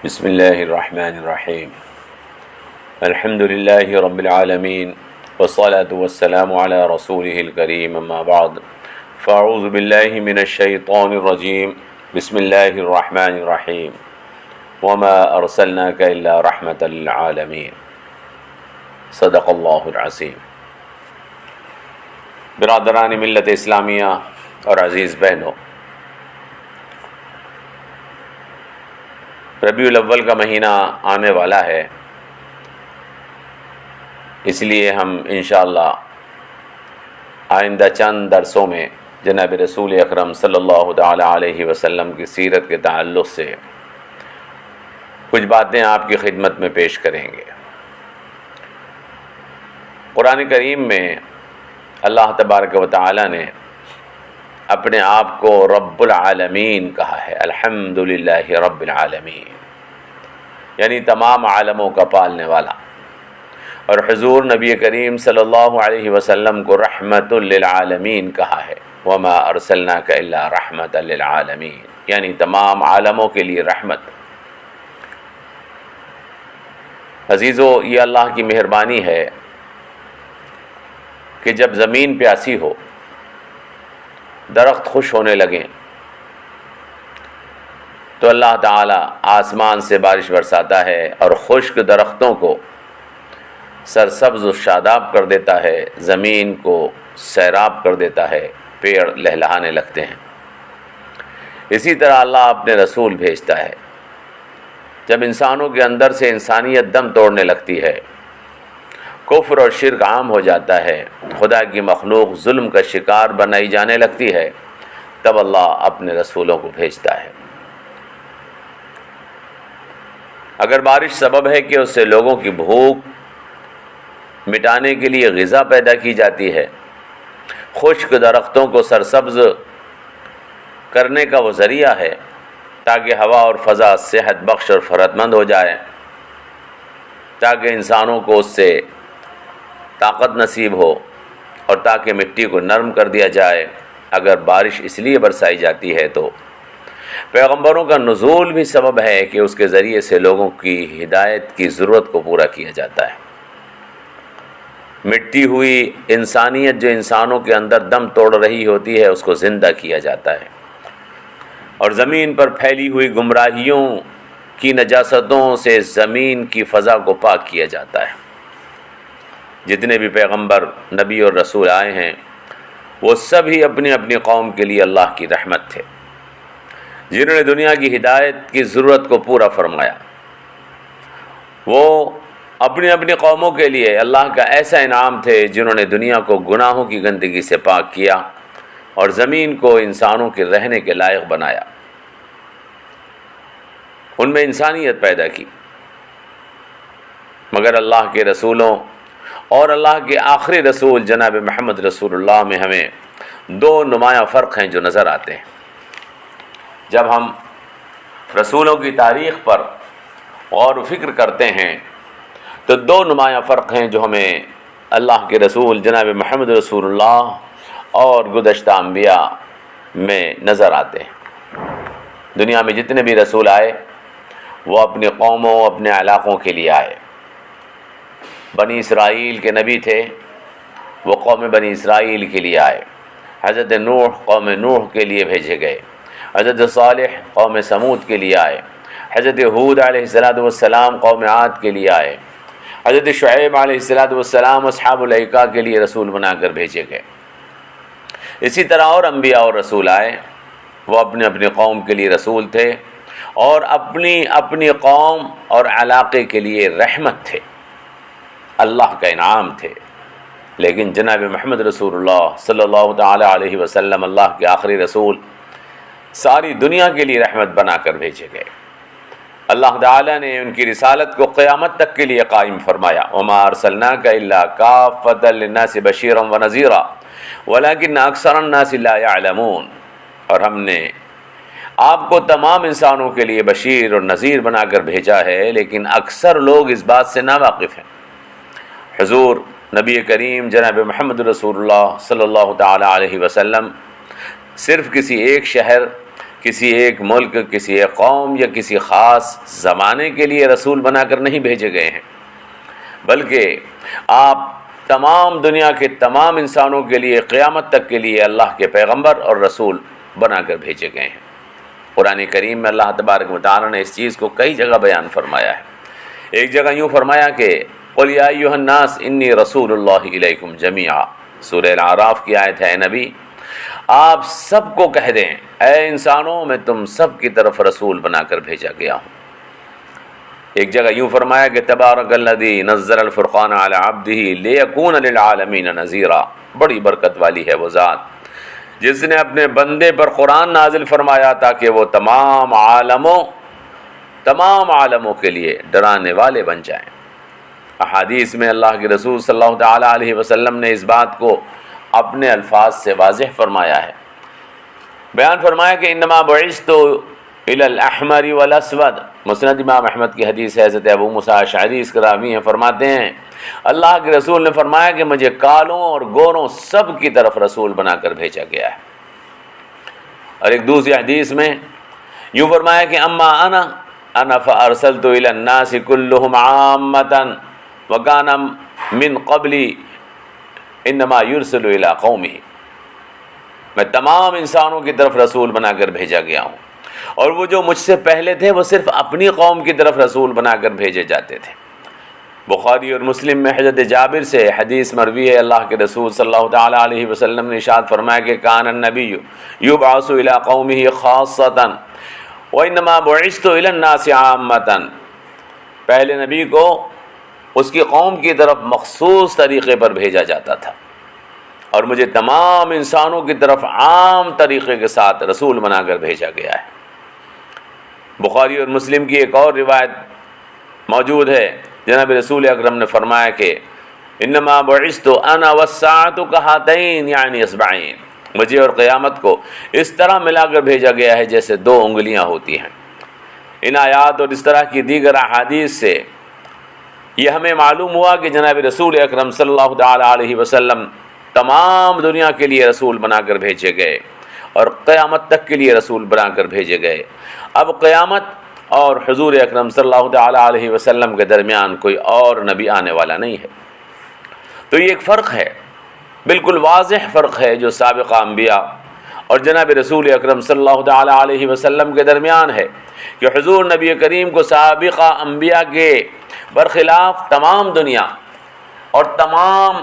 بسم اللہ الرحمن الرحیم الحمد للہ رب العالمین والصلاة والسلام علی رسولہ الکریم اما بعد فاعوذ باللہ من الشیطان الرجیم بسم اللہ الرحمن الرحیم وما ارسلناک الا رحمة للعالمین صدق اللہ العظیم۔ برادران ملت اسلامیہ اور عزیز بہنوں، ربیع الاول کا مہینہ آنے والا ہے، اس لیے ہم انشاءاللہ آئندہ چند درسوں میں جناب رسول اکرم صلی اللہ تعالی علیہ وسلم کی سیرت کے تعلق سے کچھ باتیں آپ کی خدمت میں پیش کریں گے۔ قرآن کریم میں اللہ تبارک و تعالی نے اپنے آپ کو رب العالمین کہا ہے، الحمدللہ رب العالمین، یعنی تمام عالموں کا پالنے والا، اور حضور نبی کریم صلی اللہ علیہ وسلم کو رحمت للعالمین کہا ہے، وما ارسلناک الا رحمت للعالمین، یعنی تمام عالموں کے لیے رحمت۔ عزیزو، یہ اللہ کی مہربانی ہے کہ جب زمین پیاسی ہو، درخت خوش ہونے لگیں، تو اللہ تعالیٰ آسمان سے بارش برساتا ہے اور خشک درختوں کو سرسبز و شاداب کر دیتا ہے، زمین کو سیراب کر دیتا ہے، پیڑ لہلہانے لگتے ہیں۔ اسی طرح اللہ اپنے رسول بھیجتا ہے۔ جب انسانوں کے اندر سے انسانیت دم توڑنے لگتی ہے، کفر اور شرک عام ہو جاتا ہے، خدا کی مخلوق ظلم کا شکار بنائی جانے لگتی ہے، تب اللہ اپنے رسولوں کو بھیجتا ہے۔ اگر بارش سبب ہے کہ اس سے لوگوں کی بھوک مٹانے کے لیے غذا پیدا کی جاتی ہے، خشک درختوں کو سرسبز کرنے کا وہ ذریعہ ہے تاکہ ہوا اور فضا صحت بخش اور فرت مند ہو جائے، تاکہ انسانوں کو اس سے طاقت نصیب ہو اور تاکہ مٹی کو نرم کر دیا جائے۔ اگر بارش اس لیے برسائی جاتی ہے تو پیغمبروں کا نزول بھی سبب ہے کہ اس کے ذریعے سے لوگوں کی ہدایت کی ضرورت کو پورا کیا جاتا ہے۔ مٹی ہوئی انسانیت جو انسانوں کے اندر دم توڑ رہی ہوتی ہے، اس کو زندہ کیا جاتا ہے، اور زمین پر پھیلی ہوئی گمراہیوں کی نجاستوں سے زمین کی فضا کو پاک کیا جاتا ہے۔ جتنے بھی پیغمبر، نبی اور رسول آئے ہیں، وہ سبھی اپنی اپنی قوم کے لیے اللہ کی رحمت تھے، جنہوں نے دنیا کی ہدایت کی ضرورت کو پورا فرمایا۔ وہ اپنی اپنی قوموں کے لیے اللہ کا ایسا انعام تھے جنہوں نے دنیا کو گناہوں کی گندگی سے پاک کیا اور زمین کو انسانوں کے رہنے کے لائق بنایا، ان میں انسانیت پیدا کی۔ مگر اللہ کے رسولوں اور اللہ کے آخری رسول جناب محمد رسول اللہ میں ہمیں دو نمایاں فرق ہیں جو نظر آتے ہیں۔ جب ہم رسولوں کی تاریخ پر غور و فکر کرتے ہیں تو دو نمایاں فرق ہیں جو ہمیں اللہ کے رسول جناب محمد رسول اللہ اور گزشتہ انبیاء میں نظر آتے ہیں۔ دنیا میں جتنے بھی رسول آئے وہ اپنی قوموں، اپنے علاقوں کے لیے آئے۔ بنی اسرائیل کے نبی تھے، وہ قوم بنی اسرائیل کے لیے آئے۔ حضرت نوح قوم نوح کے لیے بھیجے گئے، حضرت صالح قوم سمود کے لیے آئے، حضرت ہود علیہ السلام قوم عاد کے لیے آئے، حضرت شعیب علیہ السلام اصحاب الایکہ کے لیے رسول بنا کر بھیجے گئے۔ اسی طرح اور انبیاء اور رسول آئے، وہ اپنے اپنے قوم کے لیے رسول تھے اور اپنی اپنی قوم اور علاقے کے لیے رحمت تھے، اللہ کا انعام تھے۔ لیکن جناب محمد رسول اللہ صلی اللہ تعالی علیہ وسلم، اللہ کے آخری رسول، ساری دنیا کے لیے رحمت بنا کر بھیجے گئے۔ اللہ تعالی نے ان کی رسالت کو قیامت تک کے لیے قائم فرمایا، وما ارسلناک الا کافۃ للناس بشیرا ونذیرا ولکن اکثر الناس لا یعلمون، اور ہم نے آپ کو تمام انسانوں کے لیے بشیر اور نذیر بنا کر بھیجا ہے، لیکن اکثر لوگ اس بات سے ناواقف ہیں۔ حضور نبی کریم جناب محمد رسول اللہ صلی اللہ تعالی علیہ وسلم صرف کسی ایک شہر کسی ایک ملک، کسی ایک قوم یا کسی خاص زمانے کے لیے رسول بنا کر نہیں بھیجے گئے ہیں، بلکہ آپ تمام دنیا کے تمام انسانوں کے لیے قیامت تک کے لیے اللہ کے پیغمبر اور رسول بنا کر بھیجے گئے ہیں۔ قرآن کریم میں اللہ تبارک و تعالیٰ نے اس چیز کو کئی جگہ بیان فرمایا ہے۔ ایک جگہ یوں فرمایا کہ قُلْ يَا أَيُّهَا النَّاسِ إِنِّي رَسُولُ اللَّهِ إِلَيْكُمْ جَمِيعًا، سورہ الاعراف کی آیت ہے۔ اے نبی آپ سب کو کہہ دیں، اے انسانوں میں تم سب کی طرف رسول بنا کر بھیجا گیا ہوں۔ ایک جگہ یوں فرمایا کہ تبارک الذی نزل الفرقان علی عبدہ لیکون للعالمین نذیرا، بڑی برکت والی ہے وہ ذات جس نے اپنے بندے پر قرآن نازل فرمایا تاکہ وہ تمام عالموں کے لیے ڈرانے والے بن جائیں۔ احادیث میں اللہ کے رسول صلی اللہ تعالیٰ علیہ وسلم نے اس بات کو اپنے الفاظ سے واضح فرمایا ہے، بیان فرمایا کہ انما بعثت الی الاحمر والاسود، مسند امام احمد کی حدیث ہے، حضرت ابو موسیٰ اشعری اس کے راوی ہیں، فرماتے ہیں اللہ کے رسول نے فرمایا کہ مجھے کالوں اور گوروں سب کی طرف رسول بنا کر بھیجا گیا ہے۔ اور ایک دوسری حدیث میں یوں فرمایا کہ اما انا فارسلت الی الناس كلهم عامة وكان من قبلی انما یرسل الی قومه، میں تمام انسانوں کی طرف رسول بنا کر بھیجا گیا ہوں، اور وہ جو مجھ سے پہلے تھے وہ صرف اپنی قوم کی طرف رسول بنا کر بھیجے جاتے تھے۔ بخاری اور مسلم میں حضرت جابر سے حدیث مروی ہے، اللہ کے رسول صلی اللہ تعالیٰ علیہ وسلم نے ارشاد فرمایا کہ کان النبی یبعث الی قومہ خاصۃ وانما بعثت الی الناس عامۃ، پہلے نبی کو اس کی قوم کی طرف مخصوص طریقے پر بھیجا جاتا تھا، اور مجھے تمام انسانوں کی طرف عام طریقے کے ساتھ رسول بنا کر بھیجا گیا ہے۔ بخاری اور مسلم کی ایک اور روایت موجود ہے، جناب رسول اکرم نے فرمایا کہ انما بعثت انا والساعۃ کہاتین یعنی اصبعین، مجھے اور قیامت کو اس طرح ملا کر بھیجا گیا ہے جیسے دو انگلیاں ہوتی ہیں۔ ان آیات اور اس طرح کی دیگر احادیث سے یہ ہمیں معلوم ہوا کہ جناب رسول اکرم صلی اللہ تعالیٰ علیہ وسلم تمام دنیا کے لیے رسول بنا کر بھیجے گئے اور قیامت تک کے لیے رسول بنا کر بھیجے گئے۔ اب قیامت اور حضور اکرم صلی اللہ تعالیٰ علیہ وسلم کے درمیان کوئی اور نبی آنے والا نہیں ہے۔ تو یہ ایک فرق ہے، بالکل واضح فرق ہے جو سابقہ انبیاء اور جناب رسول اکرم صلی اللہ تعالیٰ علیہ وسلم کے درمیان ہے، کہ حضور نبی کریم کو سابقہ انبیاء کے برخلاف تمام دنیا اور تمام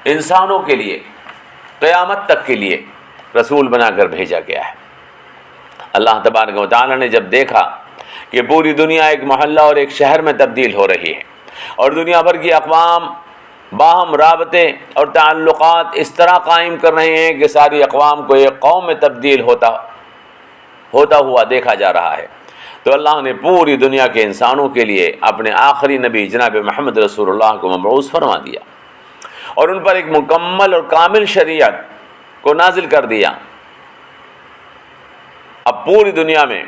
انسانوں کے لیے قیامت تک کے لیے رسول بنا کر بھیجا گیا ہے۔ اللہ تبارک و تعالیٰ نے جب دیکھا کہ پوری دنیا ایک محلہ اور ایک شہر میں تبدیل ہو رہی ہے، اور دنیا بھر کی اقوام باہم رابطے اور تعلقات اس طرح قائم کر رہے ہیں کہ ساری اقوام کو ایک قوم میں تبدیل ہوتا ہوا دیکھا جا رہا ہے، تو اللہ نے پوری دنیا کے انسانوں کے لیے اپنے آخری نبی جناب محمد رسول اللہ کو مبعوث فرما دیا، اور ان پر ایک مکمل اور کامل شریعت کو نازل کر دیا۔ اب پوری دنیا میں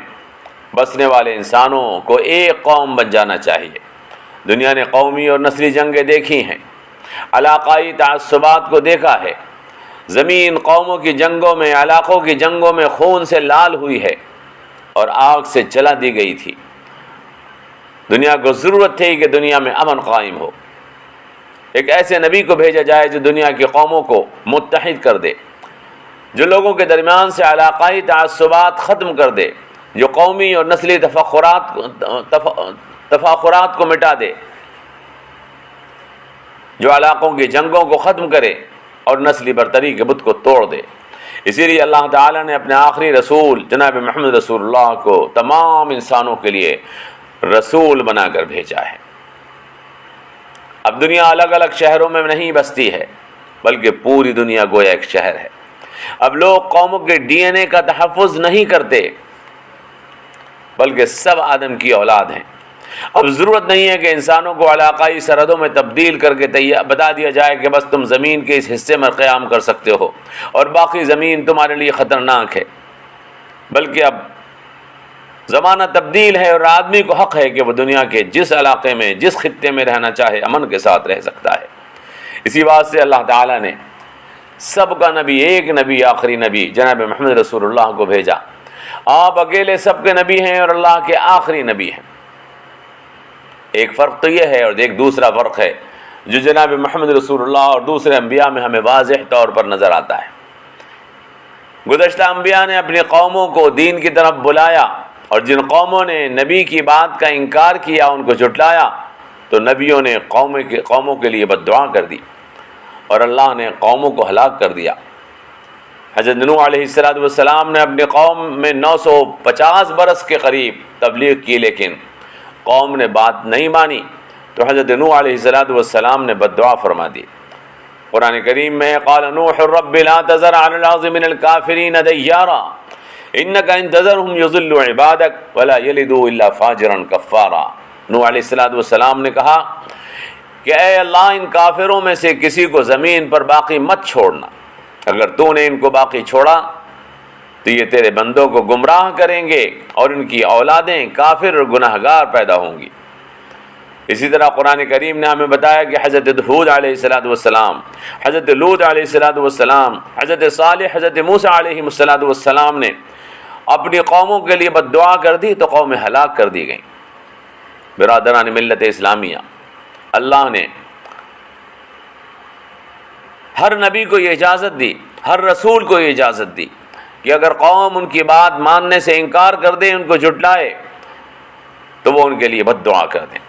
بسنے والے انسانوں کو ایک قوم بن جانا چاہیے۔ دنیا نے قومی اور نسلی جنگیں دیکھی ہیں، علاقائی تعصبات کو دیکھا ہے، زمین قوموں کی جنگوں میں، علاقوں کی جنگوں میں خون سے لال ہوئی ہے اور آگ سے جلا دی گئی تھی۔ دنیا کو ضرورت تھی کہ دنیا میں امن قائم ہو، ایک ایسے نبی کو بھیجا جائے جو دنیا کی قوموں کو متحد کر دے، جو لوگوں کے درمیان سے علاقائی تعصبات ختم کر دے، جو قومی اور نسلی تفاخرات کو مٹا دے، جو علاقوں کی جنگوں کو ختم کرے اور نسلی برتری کے بت کو توڑ دے۔ اسی لیے اللہ تعالیٰ نے اپنے آخری رسول جناب محمد رسول اللہ کو تمام انسانوں کے لیے رسول بنا کر بھیجا ہے۔ اب دنیا الگ الگ شہروں میں نہیں بستی ہے، بلکہ پوری دنیا گویا ایک شہر ہے۔ اب لوگ قوموں کے ڈی این اے کا تحفظ نہیں کرتے، بلکہ سب آدم کی اولاد ہیں۔ اب ضرورت نہیں ہے کہ انسانوں کو علاقائی سرحدوں میں تبدیل کر کے بتا دیا جائے کہ بس تم زمین کے اس حصے میں قیام کر سکتے ہو اور باقی زمین تمہارے لیے خطرناک ہے، بلکہ اب زمانہ تبدیل ہے اور آدمی کو حق ہے کہ وہ دنیا کے جس علاقے میں، جس خطے میں رہنا چاہے امن کے ساتھ رہ سکتا ہے۔ اسی بات سے اللہ تعالیٰ نے سب کا نبی، ایک نبی، آخری نبی جناب محمد رسول اللہ کو بھیجا، آپ اکیلے سب کے نبی ہیں اور اللہ کے آخری نبی ہیں۔ ایک فرق تو یہ ہے، اور ایک دوسرا فرق ہے جو جناب محمد رسول اللہ اور دوسرے انبیاء میں ہمیں واضح طور پر نظر آتا ہے۔ گزشتہ انبیاء نے اپنی قوموں کو دین کی طرف بلایا، اور جن قوموں نے نبی کی بات کا انکار کیا، ان کو جھٹلایا، تو نبیوں نے قوموں کے لیے بد دعا کر دی، اور اللہ نے قوموں کو ہلاک کر دیا۔ حضرت نوح علیہ السلام نے اپنی قوم میں 950 برس کے قریب تبلیغ کی، لیکن قوم نے بات نہیں مانی، تو حضرت نوح علیہ السلام نے بد دعا فرما دی۔ قرآن کریم میں قال نوح رب لا تذر علی الارض من الکافرین دیارا انک ان تذرهم یضلوا عبادک ولا یلدوا الا فاجرا کفارا۔ نوح علیہ السلام نے کہا کہ اے اللہ، ان کافروں میں سے کسی کو زمین پر باقی مت چھوڑنا، اگر تو نے ان کو باقی چھوڑا تو یہ تیرے بندوں کو گمراہ کریں گے اور ان کی اولادیں کافر اور گناہگار پیدا ہوں گی۔ اسی طرح قرآن کریم نے ہمیں بتایا کہ حضرت ہود علیہ السلام، حضرت لوط علیہ السلام، حضرت صالح، حضرت موسیٰ علیہ السلام نے اپنی قوموں کے لیے بد دعا کر دی تو قومیں ہلاک کر دی گئیں۔ برادران ملت اسلامیہ، اللہ نے ہر نبی کو یہ اجازت دی، ہر رسول کو یہ اجازت دی کہ اگر قوم ان کی بات ماننے سے انکار کر دے، ان کو جھٹلائے، تو وہ ان کے لیے بد دعا کر دیں۔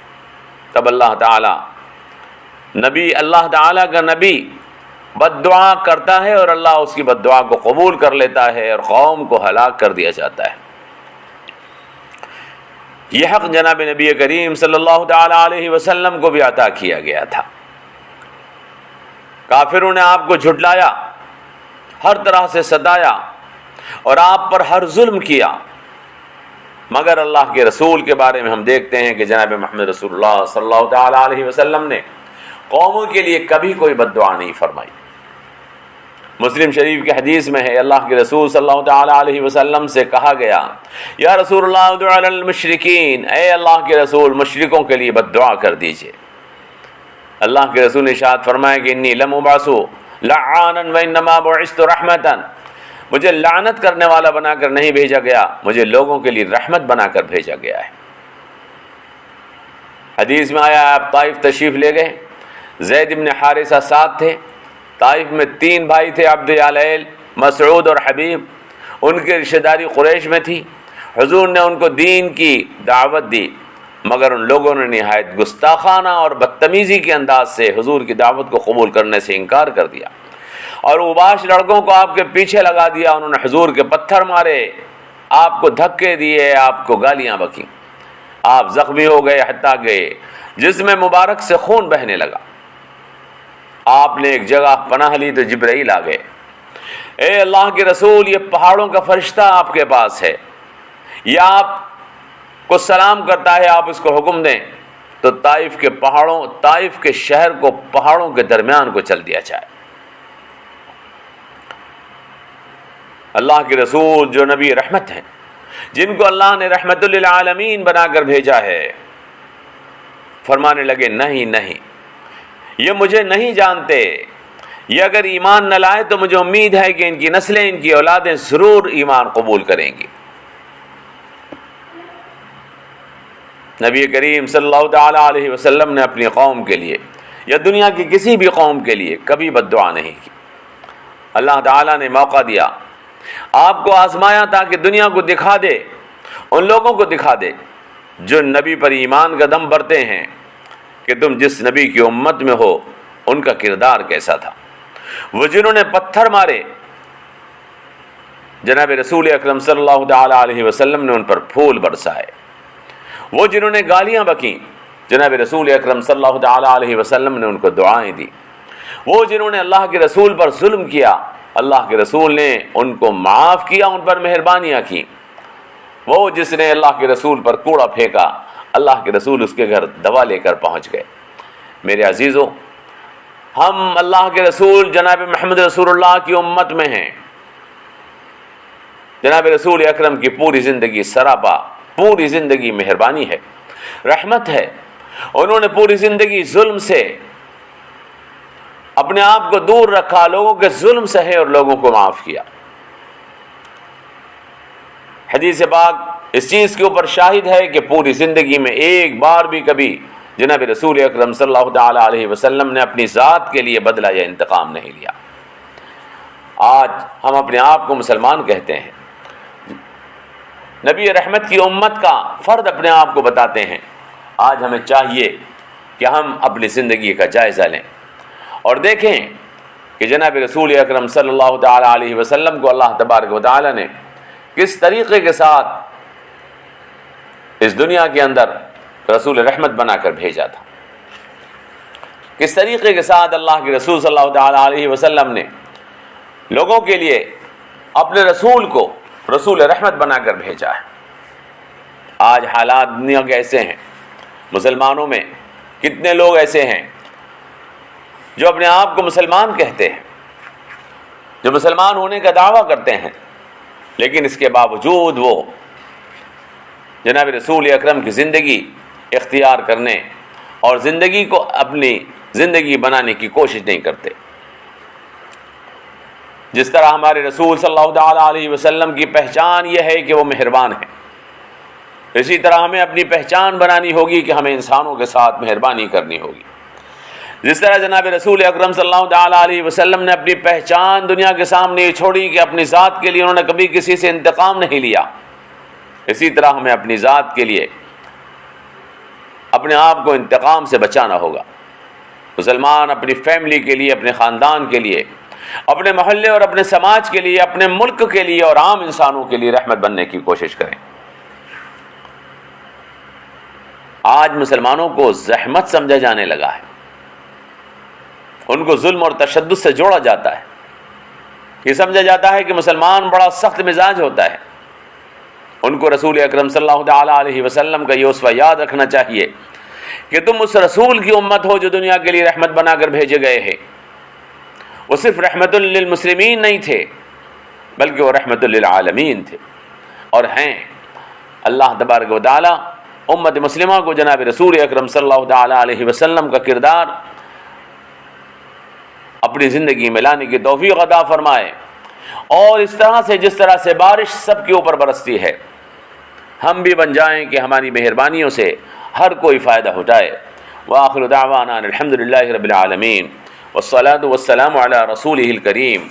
تب اللہ تعالیٰ کا نبی بد دعا کرتا ہے اور اللہ اس کی بد دعا کو قبول کر لیتا ہے اور قوم کو ہلاک کر دیا جاتا ہے۔ یہ حق جناب نبی کریم صلی اللہ تعالیٰ علیہ وسلم کو بھی عطا کیا گیا تھا۔ کافروں نے آپ کو جھٹلایا، ہر طرح سے ستایا اور آپ پر ہر ظلم کیا، مگر اللہ کے رسول کے بارے میں ہم دیکھتے ہیں کہ جناب محمد رسول اللہ صلی اللہ تعالیٰ علیہ وسلم نے قوموں کے لیے کبھی کوئی بد دعا نہیں فرمائی۔ مسلم شریف کی حدیث میں ہے، اللہ کے رسول صلی اللہ تعالیٰ علیہ وسلم سے کہا گیا، یا رسول اللہ ادعو علی المشرکین، اے اللہ کے رسول مشرکوں کے لیے بد دعا کر دیجئے۔ اللہ کے رسول نے ارشاد فرمایا کہ انی لم ابعث لعانا وانما بعثت رحمتا، مجھے لعنت کرنے والا بنا کر نہیں بھیجا گیا، مجھے لوگوں کے لیے رحمت بنا کر بھیجا گیا ہے۔ حدیث میں آیا آپ طائف تشریف لے گئے، زید بن حارثہ ساتھ تھے، طائف میں 3 بھائی تھے، عبد یالیل، مسعود اور حبیب، ان کی رشتہ داری قریش میں تھی۔ حضور نے ان کو دین کی دعوت دی، مگر ان لوگوں نے نہایت گستاخانہ اور بدتمیزی کے انداز سے حضور کی دعوت کو قبول کرنے سے انکار کر دیا، اور اوباش لڑکوں کو آپ کے پیچھے لگا دیا، انہوں نے حضور کے پتھر مارے، آپ کو دھکے دیے، آپ کو گالیاں بکیں، آپ زخمی ہو گئے، حتیٰ گئے جسم مبارک سے خون بہنے لگا۔ آپ نے ایک جگہ پناہ لی تو جبرائیل آ گئے، اے اللہ کے رسول، یہ پہاڑوں کا فرشتہ آپ کے پاس ہے، یہ آپ کو سلام کرتا ہے، آپ اس کو حکم دیں تو طائف کے شہر کو پہاڑوں کے درمیان کو چل دیا جائے۔ اللہ کے رسول جو نبی رحمت ہیں، جن کو اللہ نے رحمت للعالمین بنا کر بھیجا ہے، فرمانے لگے نہیں، یہ مجھے نہیں جانتے، یہ اگر ایمان نہ لائے تو مجھے امید ہے کہ ان کی نسلیں، ان کی اولادیں ضرور ایمان قبول کریں گی۔ نبی کریم صلی اللہ تعالیٰ علیہ وسلم نے اپنی قوم کے لیے یا دنیا کی کسی بھی قوم کے لیے کبھی بد دعا نہیں کی۔ اللہ تعالیٰ نے موقع دیا، آپ کو آزمایا تاکہ دنیا کو دکھا دے، ان لوگوں کو دکھا دے جو نبی پر ایمان کا دم بھرتے ہیں کہ تم جس نبی کی امت میں ہو ان کا کردار کیسا تھا۔ وہ جنہوں نے پتھر مارے، جناب رسول اکرم صلی اللہ تعالیٰ علیہ وسلم نے ان پر پھول برسائے۔ وہ جنہوں نے گالیاں بکیں، جناب رسول اکرم صلی اللہ تعالیٰ علیہ وسلم نے ان کو دعائیں دی۔ وہ جنہوں نے اللہ کے رسول پر ظلم کیا، اللہ کے رسول نے ان کو معاف کیا، ان پر مہربانیاں کی۔ وہ جس نے اللہ کے رسول پر کوڑا پھینکا، اللہ کے رسول اس کے گھر دوا لے کر پہنچ گئے۔ میرے عزیزوں، ہم اللہ کے رسول جناب محمد رسول اللہ کی امت میں ہیں۔ جناب رسول اکرم کی پوری زندگی سراپا، پوری زندگی مہربانی ہے، رحمت ہے۔ انہوں نے پوری زندگی ظلم سے اپنے آپ کو دور رکھا، لوگوں کے ظلم سہے اور لوگوں کو معاف کیا۔ حدیث پاک اس چیز کے اوپر شاہد ہے کہ پوری زندگی میں ایک بار بھی کبھی جناب رسول اکرم صلی اللہ تعالیٰ علیہ وسلم نے اپنی ذات کے لیے بدلہ یا انتقام نہیں لیا۔ آج ہم اپنے آپ کو مسلمان کہتے ہیں، نبی رحمت کی امت کا فرد اپنے آپ کو بتاتے ہیں۔ آج ہمیں چاہیے کہ ہم اپنی زندگی کا جائزہ لیں اور دیکھیں کہ جناب رسول اکرم صلی اللہ تعالیٰ علیہ وسلم کو اللہ تبارک و تعالیٰ نے کس طریقے کے ساتھ اس دنیا کے اندر رسول رحمت بنا کر بھیجا تھا، کس طریقے کے ساتھ اللہ کے رسول صلی اللہ تعالیٰ علیہ وسلم نے لوگوں کے لیے اپنے رسول کو رسول رحمت بنا کر بھیجا ہے۔ آج حالات دنیا کے ایسے ہیں، مسلمانوں میں کتنے لوگ ایسے ہیں جو اپنے آپ کو مسلمان کہتے ہیں، جو مسلمان ہونے کا دعویٰ کرتے ہیں، لیکن اس کے باوجود وہ جناب رسول اکرم کی زندگی اختیار کرنے اور زندگی کو اپنی زندگی بنانے کی کوشش نہیں کرتے۔ جس طرح ہمارے رسول صلی اللہ تعالیٰ علیہ وسلم کی پہچان یہ ہے کہ وہ مہربان ہیں، اسی طرح ہمیں اپنی پہچان بنانی ہوگی کہ ہمیں انسانوں کے ساتھ مہربانی کرنی ہوگی۔ جس طرح جناب رسول اکرم صلی اللہ تعالیٰ علیہ وسلم نے اپنی پہچان دنیا کے سامنے یہ چھوڑی کہ اپنی ذات کے لیے انہوں نے کبھی کسی سے انتقام نہیں لیا، اسی طرح ہمیں اپنی ذات کے لیے اپنے آپ کو انتقام سے بچانا ہوگا۔ مسلمان اپنی فیملی کے لیے، اپنے خاندان کے لیے، اپنے محلے اور اپنے سماج کے لیے، اپنے ملک کے لیے اور عام انسانوں کے لیے رحمت بننے کی کوشش کریں۔ آج مسلمانوں کو زحمت سمجھا جانے لگا ہے، ان کو ظلم اور تشدد سے جوڑا جاتا ہے، یہ سمجھا جاتا ہے کہ مسلمان بڑا سخت مزاج ہوتا ہے۔ ان کو رسول اکرم صلی اللہ تعالیٰ علیہ وسلم کا یہ اسوہ یاد رکھنا چاہیے کہ تم اس رسول کی امت ہو جو دنیا کے لیے رحمت بنا کر بھیجے گئے ہیں۔ وہ صرف رحمت للمسلمین نہیں تھے بلکہ وہ رحمت للعالمین تھے، اور ہیں۔ اللہ تبارک و تعالیٰ امت مسلمہ کو جناب رسول اکرم صلی اللہ تعالیٰ علیہ وسلم کا کردار اپنی زندگی میں لانے کی توفیق عطا فرمائے، اور اس طرح سے جس طرح سے بارش سب کے اوپر برستی ہے ہم بھی بن جائیں کہ ہماری مہربانیوں سے ہر کوئی فائدہ اٹھائے۔ وآخر دعوانا الحمد للہ رب العالمین، والصلاة والسلام علی رسولہ الکریم۔